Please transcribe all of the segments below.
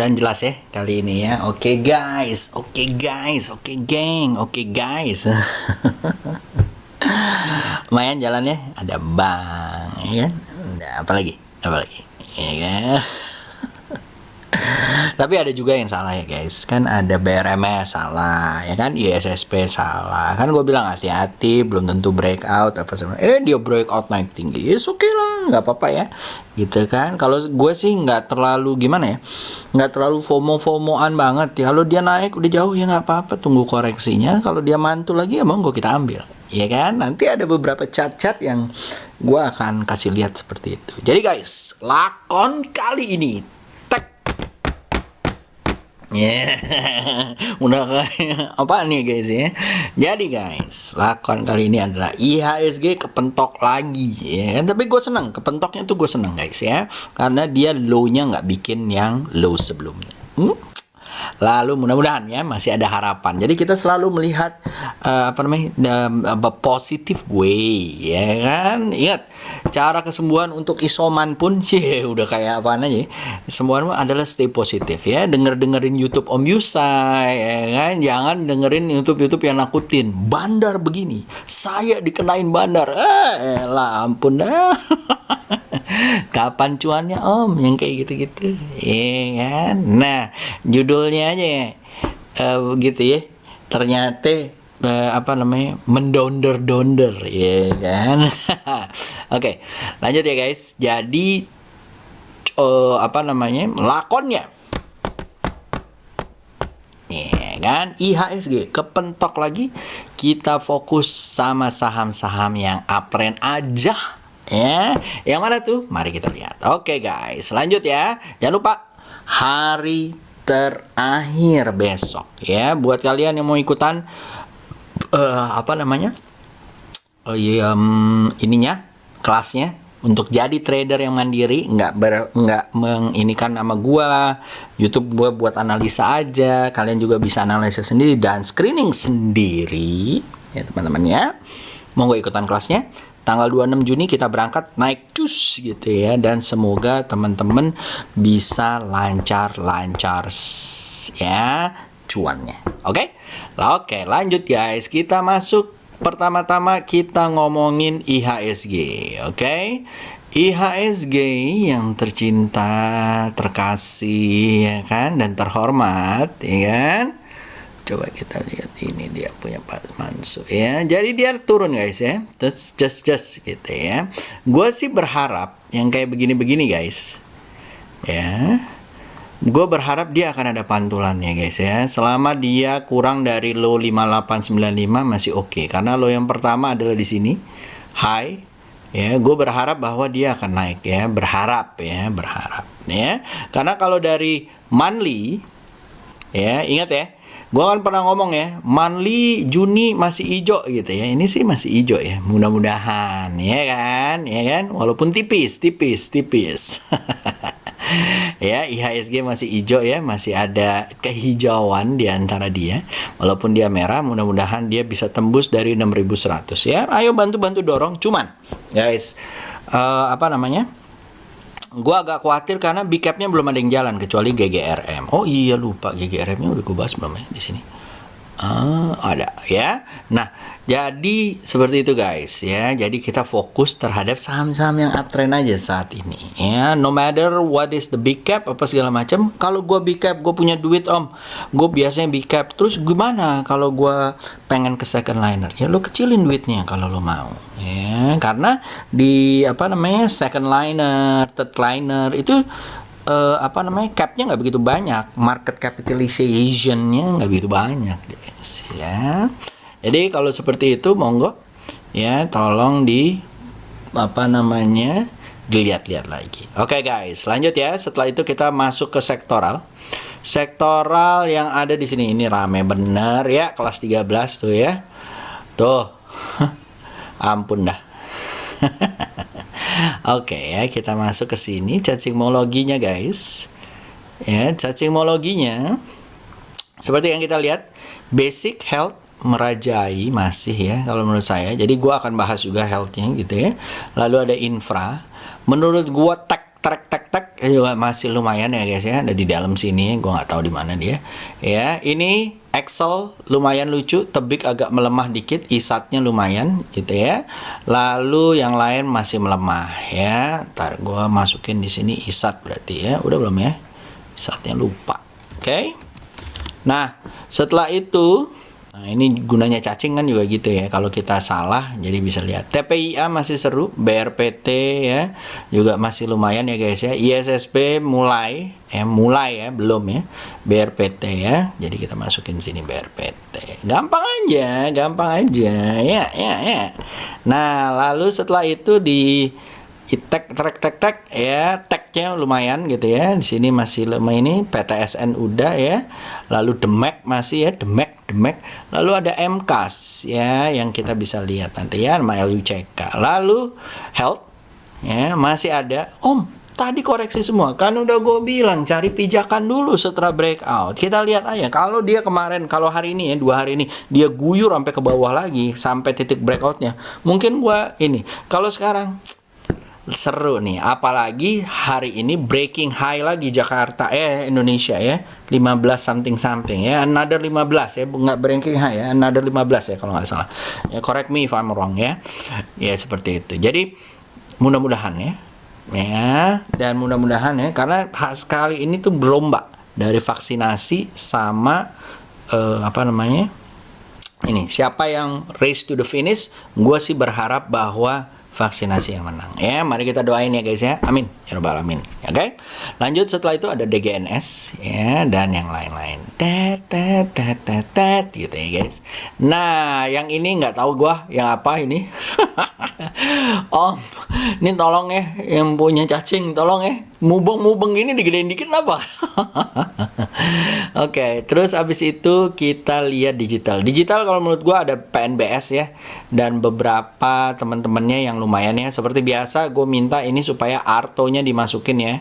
Mudah-mudahan jelas ya kali ini ya. Oke guys, oke guys, oke geng, oke guys. Lumayan jalannya, ada bang, ya kan? Ada apa lagi? Apa lagi? Ya kan? Tapi ada juga yang salah ya guys. Kan ada BRMS salah, ya kan? ISSP salah. Kan gue bilang hati-hati, belum tentu breakout apa semua. Dia breakout naik tinggi. Oke lah, nggak apa-apa ya. Gitu kan. Kalau gue sih nggak terlalu gimana ya. Nggak terlalu FOMO-FOMOan banget. Ya, kalau dia naik udah jauh ya nggak apa-apa, tunggu koreksinya. Kalau dia mantul lagi ya monggo kita ambil. Ya kan? Nanti ada beberapa chart-chart yang gue akan kasih lihat seperti itu. Jadi guys, lakon kali ini udah kayak apa nih guys ya. Jadi guys, lakon kali ini adalah IHSG kepentok lagi ya kan. Tapi gue seneng, kepentoknya tuh gue seneng guys ya, karena dia low-nya nggak bikin yang low sebelumnya. Lalu mudah-mudahan ya masih ada harapan. Jadi kita selalu melihat positive way ya kan. Ingat, cara kesembuhan untuk isoman pun sih udah kayak apaan aja. Semua adalah stay positif ya. Dengerin YouTube Om Yusai ya kan. Jangan dengerin YouTube yang nakutin. Bandar begini, saya dikenain bandar. Elah ampun dah. Kapan cuannya om yang kayak gitu-gitu ya kan. Nah judulnya aja ya begitu ya, ternyata mendonder-donder ya kan. Oke, lanjut ya guys. Jadi lakonnya ya kan, IHSG kepentok lagi. Kita fokus sama saham-saham yang uptrend aja ya. Yang mana tuh? Mari kita lihat. Oke guys, lanjut ya. Jangan lupa hari terakhir besok ya. Buat kalian yang mau ikutan kelasnya untuk jadi trader yang mandiri, nggak menginikan nama gua. YouTube gua buat analisa aja. Kalian juga bisa analisa sendiri dan screening sendiri ya teman-teman ya. Mau nggak ikutan kelasnya? Tanggal 26 Juni kita berangkat naik cus gitu ya. Dan semoga teman-teman bisa lancar-lancar ya cuannya. Oke, lanjut guys. Kita masuk. Pertama-tama kita ngomongin IHSG. Oke, IHSG yang tercinta, terkasih ya kan, dan terhormat ya kan. Coba kita lihat, ini dia punya Pak Mansur ya. Jadi dia turun guys ya. Just gitu ya. Gue sih berharap yang kayak begini-begini guys. Ya. Gue berharap dia akan ada pantulannya guys ya. Selama dia kurang dari low 5895 masih oke. Karena low yang pertama adalah di sini. High. Ya, gue berharap bahwa dia akan naik ya. Berharap ya. Karena kalau dari monthly ya, ingat ya. Gue kan pernah ngomong ya, monthly Juni masih hijau gitu ya. Ini sih masih hijau ya, mudah-mudahan ya kan, walaupun tipis. Ya, IHSG masih hijau ya, masih ada kehijauan di antara dia. Walaupun dia merah, mudah-mudahan dia bisa tembus dari 6100 ya. Ayo bantu dorong. Cuman guys, gue agak khawatir karena big cap-nya belum ada yang jalan kecuali GGRM. Oh iya, lupa GGRM-nya udah gue bahas belum ya di sini? Ada ya. Nah, jadi seperti itu guys ya. Jadi kita fokus terhadap saham-saham yang uptrend aja saat ini ya. No matter what is the big cap apa segala macam. Kalau gue big cap, gue punya duit om, gue biasanya big cap. Terus gimana kalau gue pengen ke second liner? Ya lo kecilin duitnya kalau lo mau ya. Karena di second liner, third liner itu capnya nggak begitu banyak, market capitalization-nya nggak begitu banyak guys ya. Jadi kalau seperti itu monggo ya, tolong dilihat-lihat lagi. Oke guys, lanjut ya. Setelah itu kita masuk ke sektoral yang ada di sini. Ini rame bener ya, kelas 13 tuh ya. Tuh ampun dah. Oke ya, kita masuk ke sini cacingmologinya guys. Ya, cacingmologinya seperti yang kita lihat, basic health merajai masih ya kalau menurut saya. Jadi gua akan bahas juga health-nya gitu ya. Lalu ada infra. Menurut gua tech juga masih lumayan ya guys ya, ada di dalam sini, gue nggak tahu di mana dia. Ya, ini Excel lumayan lucu, Tebik agak melemah dikit, ISAT-nya lumayan gitu ya. Lalu yang lain masih melemah ya. Ntar gue masukin di sini ISAT berarti ya, udah belum ya? ISAT-nya lupa. Oke. Nah, setelah itu, nah ini gunanya cacing kan juga gitu ya. Kalau kita salah, jadi bisa lihat. TPIA masih seru, BRPT ya, juga masih lumayan ya guys ya. ISSP mulai ya, belum ya. BRPT ya, jadi kita masukin sini BRPT. Gampang aja ya. Nah, lalu setelah itu di tek ya, tagnya lumayan gitu ya. Di sini masih lemah ini, PTSN udah ya. Lalu Demek masih ya, Demek. Lalu ada MKAS ya, yang kita bisa lihat nanti ya, nama LUCK. Lalu Health ya, masih ada. Tadi koreksi semua, kan udah gue bilang cari pijakan dulu setelah breakout. Kita lihat aja, kalau dia kemarin, kalau hari ini ya, 2 hari ini dia guyur sampai ke bawah lagi sampai titik breakoutnya, mungkin gue ini. Kalau sekarang seru nih, apalagi hari ini breaking high lagi Jakarta Indonesia ya, 15 something ya, another 15 ya, nggak breaking high ya, another 15 ya kalau nggak salah ya, correct me if I'm wrong ya seperti itu. Jadi mudah-mudahan ya, dan mudah-mudahan ya, karena sekali ini tuh berlomba dari vaksinasi sama ini siapa yang race to the finish. Gue sih berharap bahwa vaksinasi yang menang ya. Mari kita doain ya guys ya, amin ya rabbal alamin. Oke, lanjut setelah itu ada DGNS ya, dan yang lain-lain gitu ya guys. Nah, yang ini nggak tahu gua yang apa ini. Ini tolong ya, yang punya cacing tolong ya, mubeng ini digedein dikit apa? Oke, terus abis itu kita lihat digital kalau menurut gua ada PNBS ya, dan beberapa teman-temannya yang lumayan ya. Seperti biasa gue minta ini supaya Arto-nya dimasukin ya,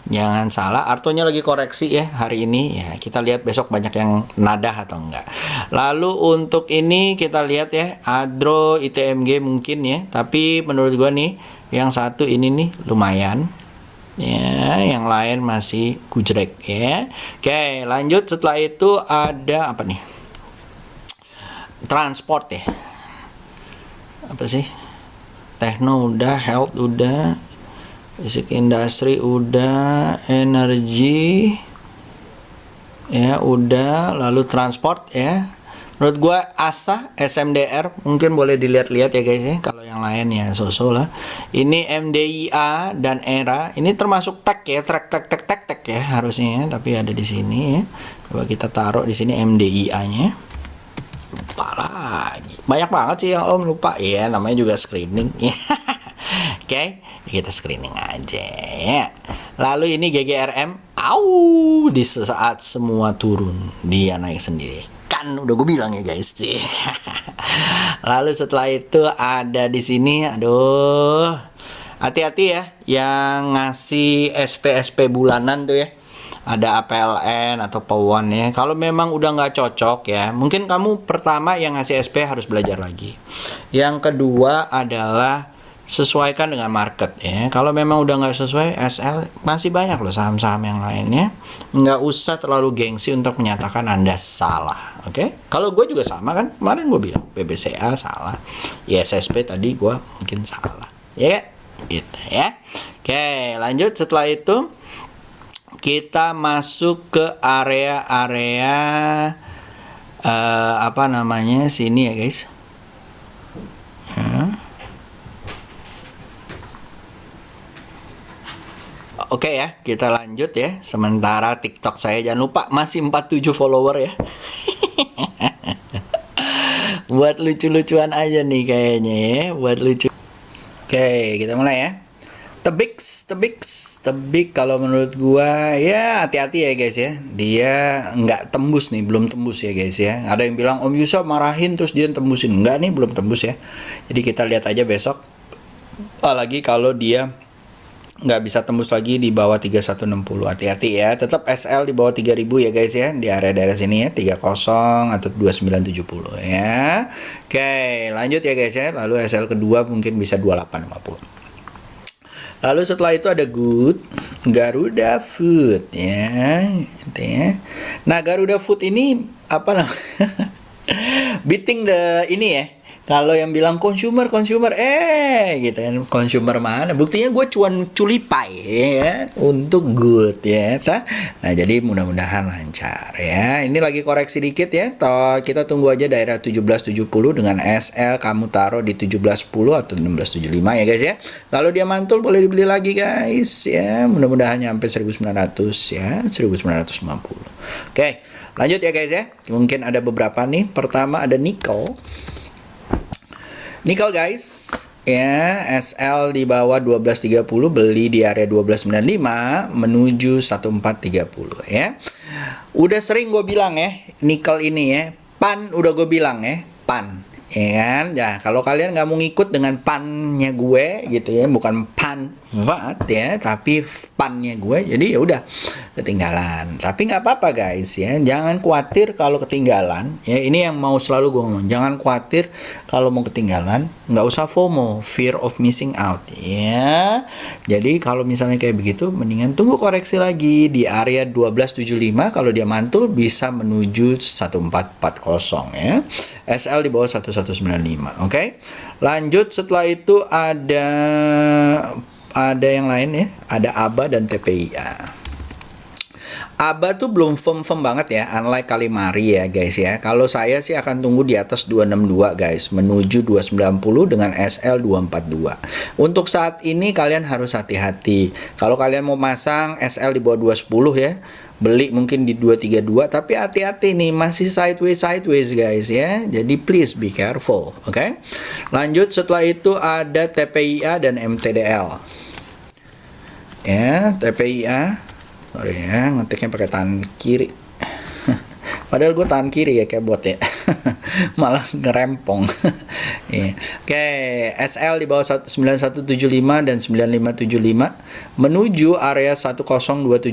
jangan salah. Arto-nya lagi koreksi ya hari ini ya, kita lihat besok banyak yang nadah atau enggak. Lalu untuk ini kita lihat ya, Adro ITMG mungkin ya, tapi menurut gue nih yang satu ini nih lumayan ya, yang lain masih gujrek ya. Oke, lanjut setelah itu ada apa nih, transport ya, apa sih, Tekno udah, Health udah, Basic Industry udah, Energi ya udah, lalu transport ya. Menurut gue ASA, SMDR mungkin boleh dilihat-lihat ya guys ya. Kalau yang lain ya so-so lah. Ini MDIA dan ERA. Ini termasuk tag ya, tag ya harusnya ya, tapi ada di sini ya. Coba kita taruh di sini MDIA-nya. Lupa lagi. Banyak banget sih yang Om lupa ya, namanya juga screening. Oke, kita screening aja ya. Lalu ini GGRM, di saat semua turun dia naik sendiri. Kan udah gue bilang ya guys sih. Lalu setelah itu ada di sini, aduh, hati-hati ya yang ngasih SP bulanan tuh ya. Ada APLN atau PAWON ya. Kalau memang udah nggak cocok ya, mungkin kamu pertama yang ngasih SP harus belajar lagi. Yang kedua adalah sesuaikan dengan market ya. Kalau memang udah nggak sesuai, SL masih banyak loh saham-saham yang lainnya. Nggak usah terlalu gengsi untuk menyatakan Anda salah. Oke? Kalau gue juga sama kan, kemarin gue bilang BBCA salah, ISSP tadi gue mungkin salah ya, gitu ya. Oke, lanjut setelah itu kita masuk ke area-area sini ya guys. Oke ya, kita lanjut ya. Sementara TikTok saya jangan lupa masih 47 follower ya. Buat lucu-lucuan aja nih kayaknya ya, buat lucu. Oke, kita mulai ya. Tebik kalau menurut gua ya hati-hati ya guys ya. Dia nggak tembus nih, belum tembus ya guys ya. Ada yang bilang Om Yusuf marahin terus dia tembusin. Enggak nih, belum tembus ya. Jadi kita lihat aja besok. Apalagi kalau dia nggak bisa tembus lagi di bawah 3160. Hati-hati ya. Tetap SL di bawah 3000 ya guys ya. Di area daerah sini ya, 30 atau 2970 ya. Oke, lanjut ya guys ya. Lalu SL kedua mungkin bisa 2850. Lalu setelah itu ada good Garuda Food ya, gitu ya. Nah, Garuda Food ini apa namanya? Beating the ini ya. Kalau yang bilang consumer gitu kan, consumer mana? Buktinya gue cuan culipai ya untuk good ya. Nah, jadi mudah-mudahan lancar ya. Ini lagi koreksi dikit ya. Kita tunggu aja daerah 1770 dengan SL kamu taruh di 1710 atau 1675 ya guys ya. Kalau dia mantul boleh dibeli lagi guys ya. Mudah-mudahan nyampe 1900 ya, 1950. Oke, lanjut ya guys ya. Mungkin ada beberapa nih. Pertama ada nickel. Nickel guys, ya SL di bawah 1230, beli di area 1295 menuju 1430 ya. Udah sering gue bilang ya, nickel ini ya, pan udah gue bilang ya, pan. Ya kan? Ya, kalau kalian nggak mau ngikut dengan pannya gue gitu ya, bukan pan vat ya, tapi pannya gue, jadi ya udah ketinggalan. Tapi nggak apa-apa guys ya, jangan khawatir kalau ketinggalan ya. Ini yang mau selalu gue ngomong, jangan khawatir kalau mau ketinggalan, nggak usah FOMO, fear of missing out ya. Jadi kalau misalnya kayak begitu, mendingan tunggu koreksi lagi di area 1275. Kalau dia mantul bisa menuju 1440 ya. SL di bawah 1195. Oke. Lanjut, setelah itu ada yang lain ya, ada ABA dan TPIA. ABA tuh belum firm banget ya, unlike Kalimari ya guys ya. Kalau saya sih akan tunggu di atas 262 guys, menuju 290 dengan SL 242. Untuk saat ini kalian harus hati-hati. Kalau kalian mau masang SL di bawah 210 ya, beli mungkin di 232, tapi hati-hati nih, masih sideways guys ya. Jadi please be careful, oke? Lanjut, setelah itu ada TPIA dan MTDL. Ya, TPIA. Sorry ya, ngetiknya pakai tangan kiri. Padahal gue tangan kiri ya, kayak bot ya. Malah ngerempong. Yeah. Oke, SL di bawah 9175 dan 9575 menuju area 10275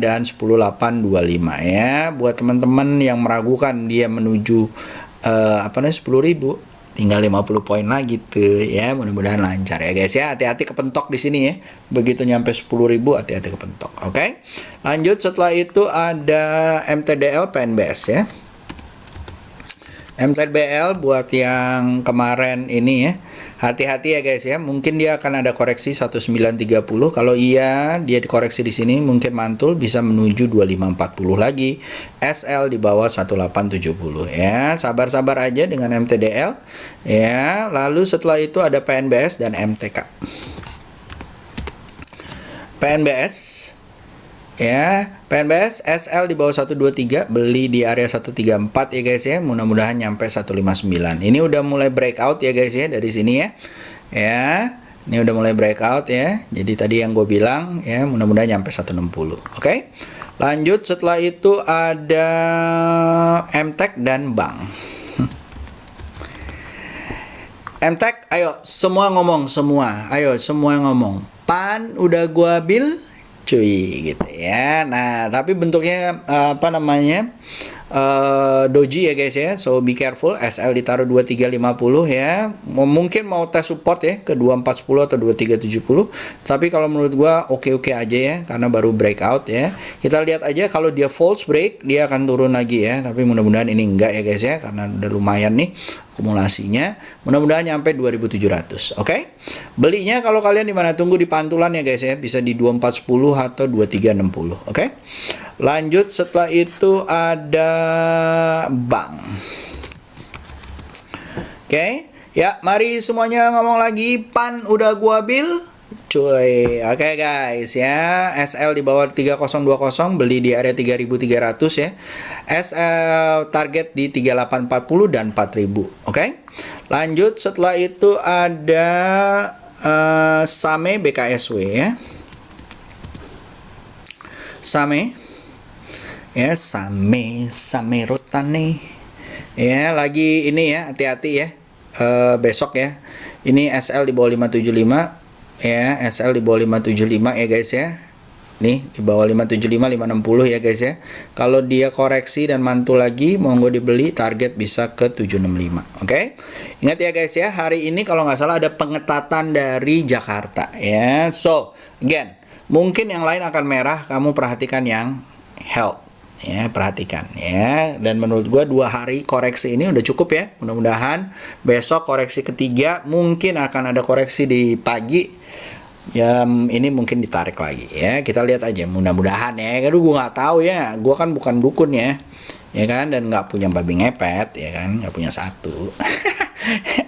dan 10825 ya. Buat teman-teman yang meragukan dia menuju 10.000, tinggal 50 poin lagi tuh ya. Mudah-mudahan lancar ya guys ya. Hati-hati kepentok di sini ya. Begitu nyampe 10.000 hati-hati kepentok. Oke. Lanjut, setelah itu ada MTDL PNBS ya. MTBL buat yang kemarin ini ya, hati-hati ya guys ya, mungkin dia akan ada koreksi 1930. Kalau iya dia dikoreksi di sini mungkin mantul bisa menuju 2540 lagi. SL di bawah 1870 ya. Sabar-sabar aja dengan MTDL ya. Lalu setelah itu ada PNBS dan MTK. PNBS ya, PNBS SL di bawah 123, beli di area 134 ya guys ya. Mudah-mudahan nyampe 159. Ini udah mulai breakout ya guys ya dari sini ya. Ya, ini udah mulai breakout ya. Jadi tadi yang gue bilang ya, mudah-mudahan nyampe 160. Oke. Lanjut, setelah itu ada MTEK dan Bank. MTEK, ayo semua ngomong semua. Ayo semua ngomong. Pan udah gua bil cuy gitu ya. Nah, tapi bentuknya doji ya guys ya. So be careful. SL ditaruh 2350 ya. Mungkin mau tes support ya ke 2410 atau 2370. Tapi kalau menurut gua oke-oke aja ya, karena baru breakout ya. Kita lihat aja, kalau dia false break dia akan turun lagi ya. Tapi mudah-mudahan ini enggak ya guys ya, karena udah lumayan nih akumulasinya. Mudah-mudahan nyampe 2700. Oke. Belinya kalau kalian di mana, tunggu di pantulan ya guys ya. Bisa di 2410 atau 2360. Oke. Lanjut, setelah itu ada Bank. Oke. Ya, mari semuanya ngomong lagi. Pan udah gua bil cuy. Oke guys ya. SL di bawah 3020, beli di area 3300 ya. SL target di 3840 dan 4000. Oke. Lanjut, setelah itu ada Same BKSW ya. Same ya, Same Rotane ya, lagi ini ya, hati-hati ya. Besok ya, ini SL di bawah 575 ya, SL di bawah 575 ya guys ya. Nih di bawah 575, 560 ya guys ya. Kalau dia koreksi dan mantul lagi, monggo dibeli, target bisa ke 765. Oke. Ingat ya guys ya, hari ini kalau nggak salah ada pengetatan dari Jakarta ya. So again, Mungkin yang lain akan merah, kamu perhatikan yang health. Ya, perhatikan ya. Dan menurut gua 2 hari koreksi ini udah cukup ya. Mudah-mudahan besok koreksi ketiga, mungkin akan ada koreksi di pagi. Ya, ini mungkin ditarik lagi ya. Kita lihat aja, mudah-mudahan ya. Karena gua nggak tahu ya. Gua kan bukan dukun ya. Ya kan, dan nggak punya babi ngepet ya kan, nggak punya satu.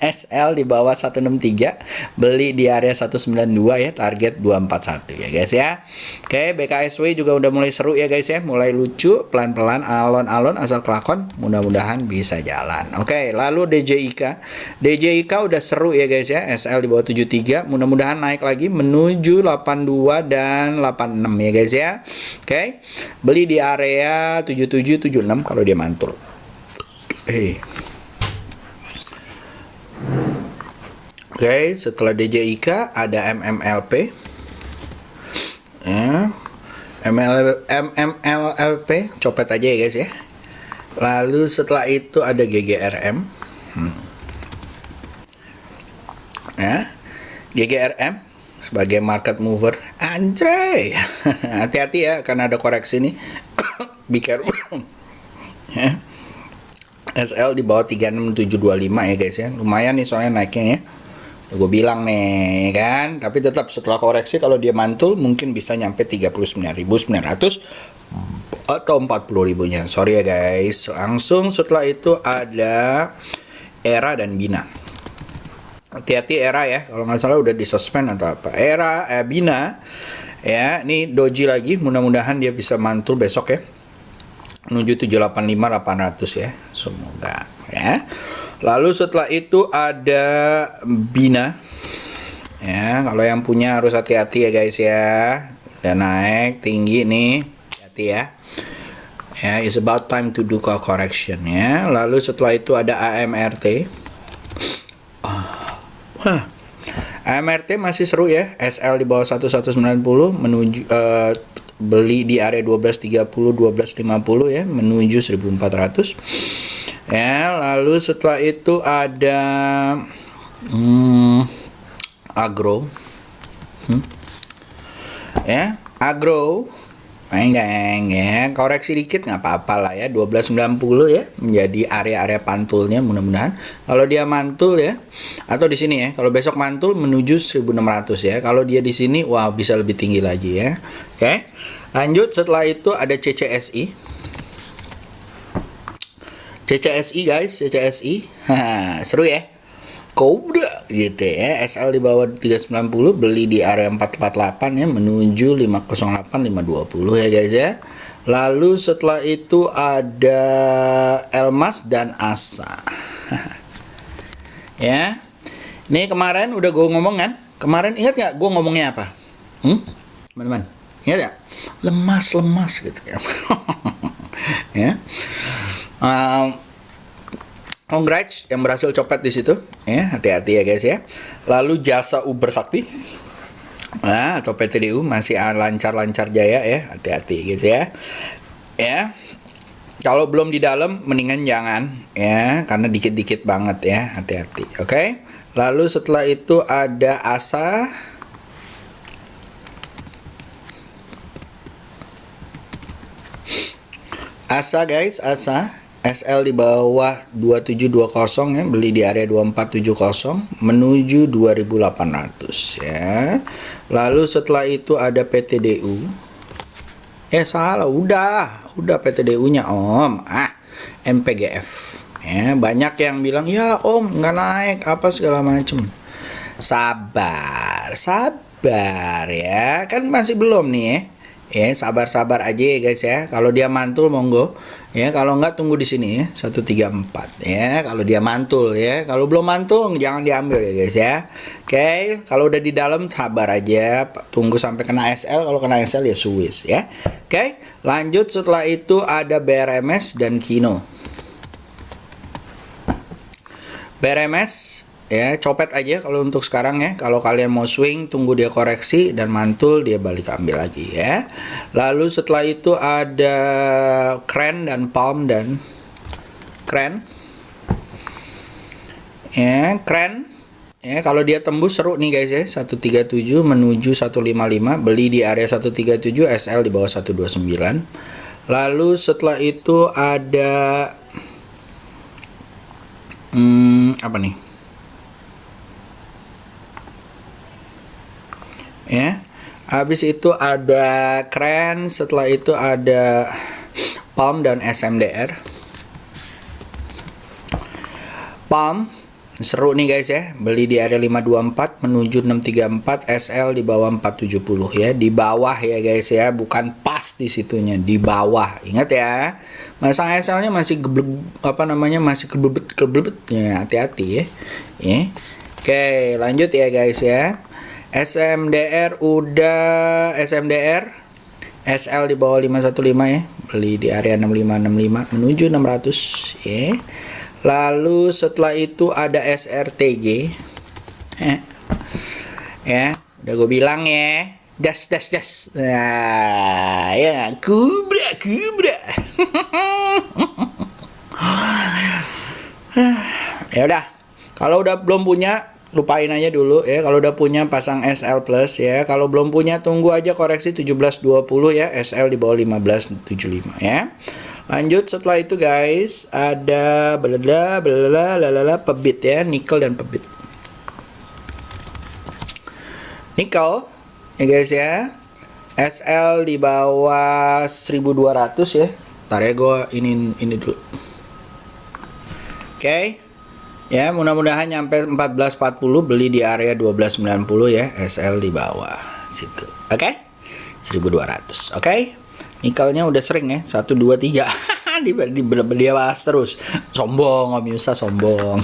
SL di bawah 163, beli di area 192 ya, target 241 ya guys ya. Oke, BKSW juga udah mulai seru ya guys ya, mulai lucu, pelan-pelan, alon-alon asal kelakon, mudah-mudahan bisa jalan. Oke, lalu DJIK udah seru ya guys ya, SL di bawah 73, mudah-mudahan naik lagi menuju 82 dan 86 ya guys ya. Oke, beli di area 7776 kalau dia mantul. Oke, setelah DJIK ada MMLP ya. MMLP copet aja ya guys ya. Lalu setelah itu ada GGRM ya. GGRM sebagai market mover, anjay. Hati-hati ya, akan ada koreksi nih. Be careful ya. SL di bawah 36725 ya guys ya, lumayan nih soalnya naiknya ya. Gue bilang nih kan, tapi tetap setelah koreksi kalau dia mantul mungkin bisa nyampe 39.900 atau 40.000 nya. Sorry ya guys. Langsung setelah itu ada ERA dan BINA. Hati-hati ERA ya, kalau nggak salah udah disuspend atau apa. ERA, BINA ya, ini doji lagi, mudah-mudahan dia bisa mantul besok ya. Menuju 785-800 ya, semoga ya. Lalu setelah itu ada BINA ya, kalau yang punya harus hati-hati ya guys ya, udah naik tinggi nih, hati ya. Ya, it's about time to do correction ya. Lalu setelah itu ada AMRT. AMRT masih seru ya, SL di bawah 1190 menuju beli di area 1230 1250 ya, menuju 1400 ya. Lalu setelah itu ada agro ya, agro deng ya, koreksi dikit nggak apa-apa lah ya, 1290 ya menjadi area-area pantulnya. Mudah-mudahan kalau dia mantul ya, atau di sini ya, kalau besok mantul menuju 1600 ya, kalau dia di sini wow bisa lebih tinggi lagi ya. Oke, lanjut setelah itu ada CCSI guys, CCSI seru ya, Cobra gitu ya. SL di bawah 390, beli di area 448 ya, menuju 508 520 ya guys ya. Lalu setelah itu ada Elmas dan Asa. Ya, ini kemarin udah gue ngomong kan, kemarin ingat nggak gue ngomongnya apa? Teman-teman ingat nggak? Lemas gitu ya. Ya, congrats yang berhasil copet di situ ya, hati-hati ya guys ya. Lalu jasa Uber Sakti atau PTDU masih lancar-lancar jaya ya, hati-hati gitu ya. Ya, kalau belum di dalam mendingan jangan ya, karena dikit-dikit banget ya, hati-hati. Oke. Lalu setelah itu ada Asa. Asa guys, Asa SL di bawah 2720 ya, beli di area 2470 menuju 2800 ya. Lalu setelah itu ada PTDU. Salah, udah PTDU-nya Om. MPGF. Ya, banyak yang bilang, "Ya, Om, nggak naik apa segala macem." Sabar ya. Kan masih belum nih ya. Ya, sabar aja ya guys ya. Kalau dia mantul monggo ya, kalau enggak tunggu di sini ya 134 ya. Kalau dia mantul ya, kalau belum mantul jangan diambil ya guys ya. Oke, kalau udah di dalam sabar aja, tunggu sampai kena SL. Kalau kena SL ya Swiss ya. Oke, lanjut setelah itu ada BRMS dan Kino. BRMS ya, copet aja kalau untuk sekarang ya. Kalau kalian mau swing, tunggu dia koreksi dan mantul, dia balik ambil lagi ya. Lalu setelah itu ada Kren dan Palm dan Kren ya. Kren Ya, kalau dia tembus seru nih guys ya. 137 menuju 155, beli di area 137, SL di bawah 129. Lalu setelah itu ada apa nih? Ya. Habis itu ada kren, setelah itu ada PALM dan SMDR. PALM seru nih guys ya, beli di area 524 menuju 634, SL di bawah 470 ya, di bawah ya guys ya, bukan pas di situnya, di bawah. Ingat ya, masang SL-nya masih masih keblebet ya, hati-hati ya. Ya. Oke, lanjut ya guys ya. SMDR udah, SMDR SL di bawah 515 ya, beli di area 6565 menuju 600 ya. Lalu setelah itu ada SRTG. Ya, udah gue bilang ya. Das. Nah, ya, kubra. Ya udah. Kalau udah belum punya, lupain aja dulu ya. Kalau udah punya, pasang SL plus ya. Kalau belum punya, tunggu aja koreksi 1720 ya. SL di bawah 1575 ya. Lanjut setelah itu guys, ada pebit ya, nikel dan pebit. Nikel ya guys ya, SL di bawah 1200 ya. Ntar ya, gue ini dulu. Oke. Ya, mudah-mudahan nyampe 1440, beli di area 1290 ya, SL di bawah situ. Oke. 1200. Oke. Nikelnya udah sering ya, 1, 2, 3 dia bahas terus. Sombong, Om Yusa sombong.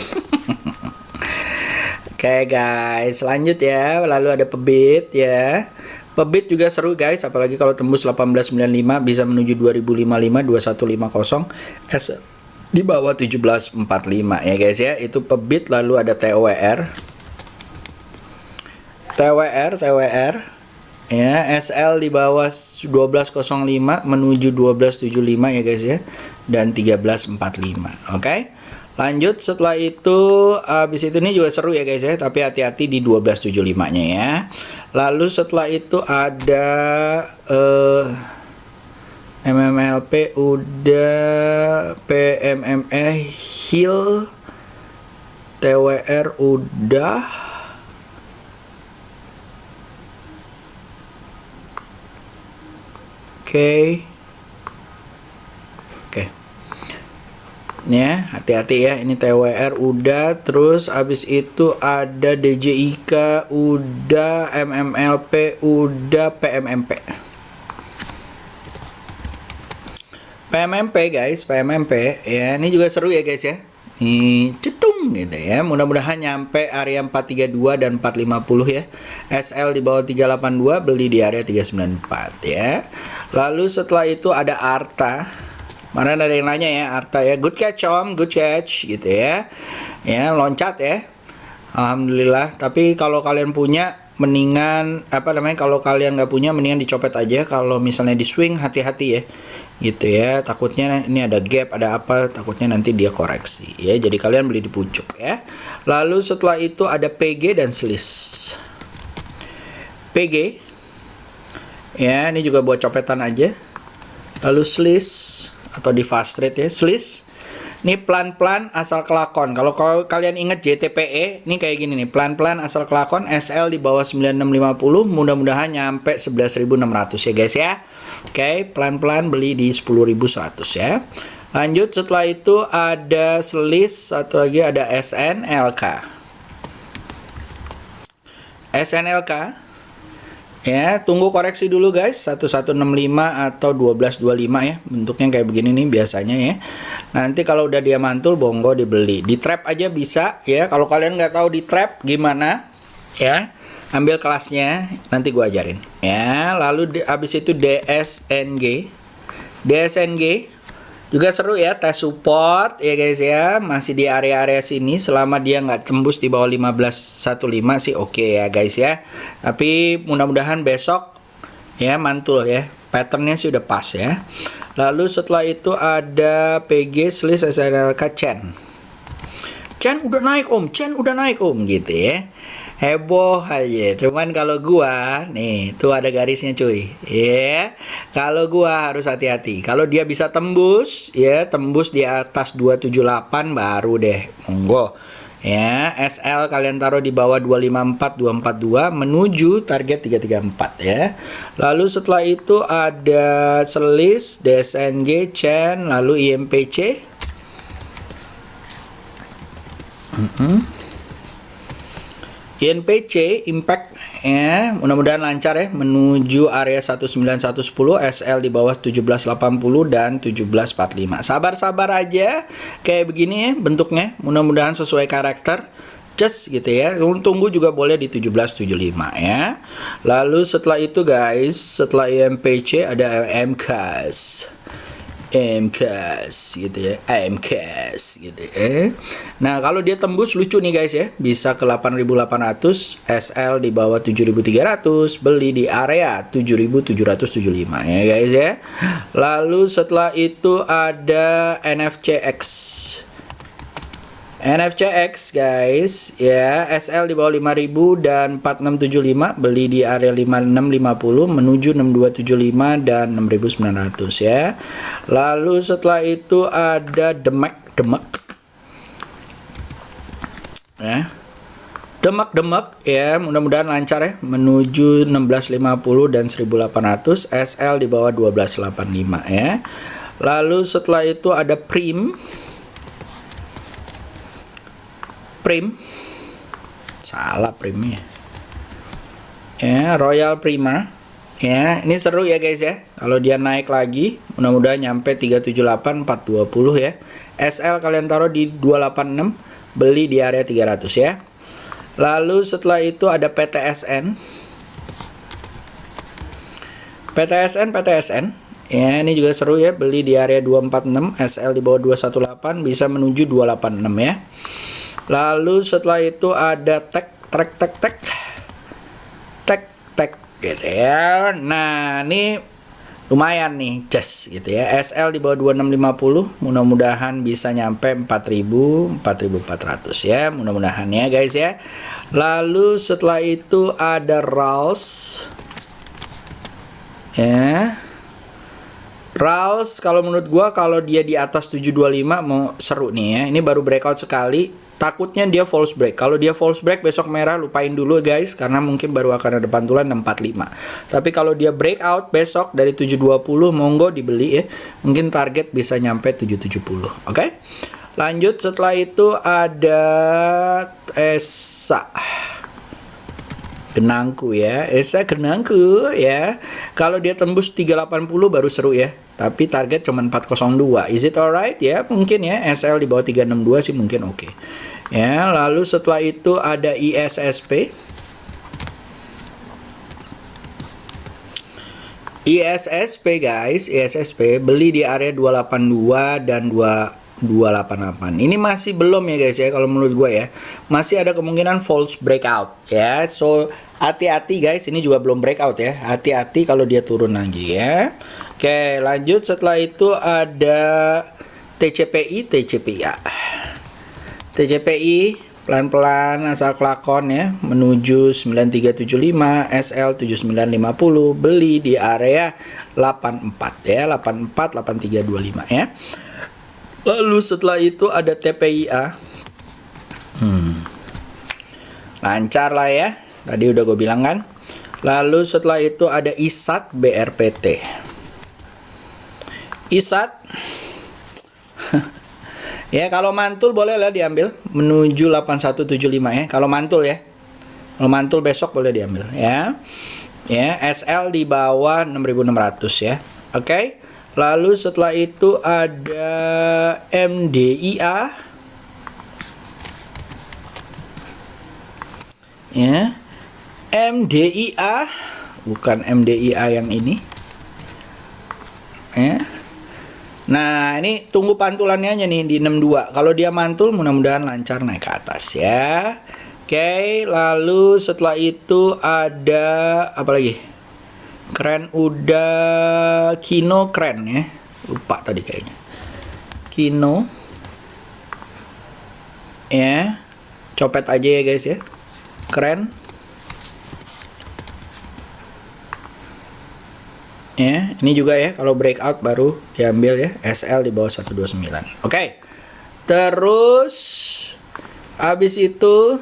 Oke guys, lanjut ya. Lalu ada pebit ya. Pebit juga seru guys, apalagi kalau tembus 1895 bisa menuju 2055, 2150, di bawah 1745 ya guys ya. Itu pebit. Lalu ada TWR ya, SL di bawah 1205 menuju 1275 ya guys ya, dan 1345. Oke. Lanjut setelah itu, habis itu ini juga seru ya guys ya, tapi hati-hati di 1275-nya ya. Lalu setelah itu ada MMLP udah, PMME Hill, TWR udah. Oke. Ya, hati-hati ya. Ini TWR udah, terus habis itu ada DJIK udah, MMLP udah, PMMP. PMMP guys, PMMP ya. Ini juga seru ya guys ya. Ini cetung gitu ya. Mudah-mudahan nyampe area 432 dan 450 ya. SL di bawah 382, beli di area 394 ya. Lalu setelah itu ada Arta. Mana ada yang nanya ya, Arta ya. Good catch Om, good catch gitu ya. Ya, loncat ya. Alhamdulillah. Tapi kalau kalian punya, mendingan kalau kalian nggak punya, mendingan dicopet aja. Kalau misalnya di swing, hati-hati ya. Gitu ya. Takutnya ini ada gap, ada apa, takutnya nanti dia koreksi ya. Jadi kalian beli di pucuk ya. Lalu setelah itu ada PG dan SLIS. PG ya, ini juga buat copetan aja. Lalu SLIS atau di fast rate ya. SLIS ini pelan-pelan asal kelakon. Kalau kalian ingat JTPE, ini kayak gini nih, pelan-pelan asal kelakon. SL di bawah 9650, mudah-mudahan nyampe 11.600 ya guys ya. Oke, pelan-pelan beli di 10.100 ya. Lanjut setelah itu ada SLIS, satu lagi ada SNLK. SNLK ya, tunggu koreksi dulu guys, 1165 atau 1225 ya. Bentuknya kayak begini nih biasanya ya. Nanti kalau udah dia mantul, bongo dibeli. Di trap aja bisa ya. Kalau kalian nggak tahu di trap gimana ya, ambil kelasnya, nanti gua ajarin ya. Lalu habis itu DSNG juga seru ya, tes support ya guys ya, masih di area-area sini. Selama dia nggak tembus di bawah 1515 sih oke ya guys ya. Tapi mudah-mudahan besok ya mantul ya, patternnya sih udah pas ya. Lalu setelah itu ada PG SLIS SNLK Chen. Chen udah naik om, Chen udah naik om, gitu ya. Heboh aja. Cuman kalau gua nih, tuh ada garisnya cuy. Ya. Kalau gua harus hati-hati. Kalau dia bisa tembus, ya, tembus di atas 278 baru deh. Monggo. Ya, SL kalian taruh di bawah 254, 242 menuju target 334 ya. Lalu setelah itu ada selis, DSNG, Chen, lalu IMPC. INPC Impact ya, mudah-mudahan lancar ya menuju area 19110, SL di bawah 1780 dan 1745. Sabar-sabar aja kayak begini ya bentuknya, mudah-mudahan sesuai karakter. Just gitu ya. Tunggu juga boleh di 1775 ya. Lalu setelah itu guys, setelah INPC ada MCAS. MCAS gitu ya, MCAS gitu ya. Nah kalau dia tembus lucu nih guys ya, bisa ke 8.800, SL di bawah 7.300, beli di area 7.775 ya guys ya. Lalu setelah itu ada NFCX. NFCX guys ya, SL di bawah 5000 dan 4675, beli di area 5650 menuju 6275 dan 6900 ya. Lalu setelah itu ada Demek ya. Demek ya, mudah-mudahan lancar ya menuju 1650 dan 1800, SL di bawah 1285 ya. Lalu setelah itu ada Prim, salah primnya ya, Royal Prima ya. Ini seru ya guys ya, kalau dia naik lagi mudah-mudahan nyampe 378 420 ya. SL kalian taruh di 286, beli di area 300 ya. Lalu setelah itu ada PTSN ya, ini juga seru ya, beli di area 246, SL di bawah 218, bisa menuju 286 ya. Lalu setelah itu ada tek gitu ya. Nah ini lumayan nih, just gitu ya. SL di bawah 2650, mudah-mudahan bisa nyampe 4000, 4400 ya, mudah-mudahan ya guys ya. Lalu setelah itu ada RALS ya. RALS kalau menurut gua kalau dia di atas 725 mau seru nih ya. Ini baru breakout sekali. Takutnya dia false break. Kalau dia false break besok merah, lupain dulu guys, karena mungkin baru akan ada pantulan 645. Tapi kalau dia breakout besok dari 720, monggo dibeli ya. Mungkin target bisa nyampe 770. Oke. Lanjut setelah itu ada ESA. Genangku ya. ESA genangku ya. Kalau dia tembus 380 baru seru ya. Tapi target cuma 402. Is it alright ya? Mungkin ya. SL di bawah 362 sih mungkin oke. Ya, lalu setelah itu ada ISSP. ISSP guys, ISSP beli di area 282 dan 288. Ini masih belum ya guys ya, kalau menurut gue ya. Masih ada kemungkinan false breakout ya. So, hati-hati guys, ini juga belum breakout ya. Hati-hati kalau dia turun lagi ya. Oke, lanjut setelah itu ada TCPI. TCPI pelan-pelan asal kelakon ya menuju 9375, SL 7950, beli di area 84 ya, 84 8325 ya. Lalu setelah itu ada TPIA. Lancar lah ya. Tadi udah gue bilang kan. Lalu setelah itu ada ISAT BRPT. ISAT ya, kalau mantul boleh lah diambil menuju 8175 ya. Kalau mantul ya. Kalau mantul besok boleh diambil ya. Ya, SL di bawah 6600 ya. Oke. Lalu setelah itu ada MDIA. Ya. MDIA, bukan MDIA yang ini. Ya. Nah, ini tunggu pantulannya aja nih di 62. Kalau dia mantul, mudah-mudahan lancar naik ke atas ya. Oke, lalu setelah itu ada apa lagi? Keren udah, Kino keren ya. Lupa tadi kayaknya. Kino. Ya, copet aja ya guys ya, keren. Ya, ini juga ya kalau breakout baru diambil ya, SL di bawah 129. Oke. Terus habis itu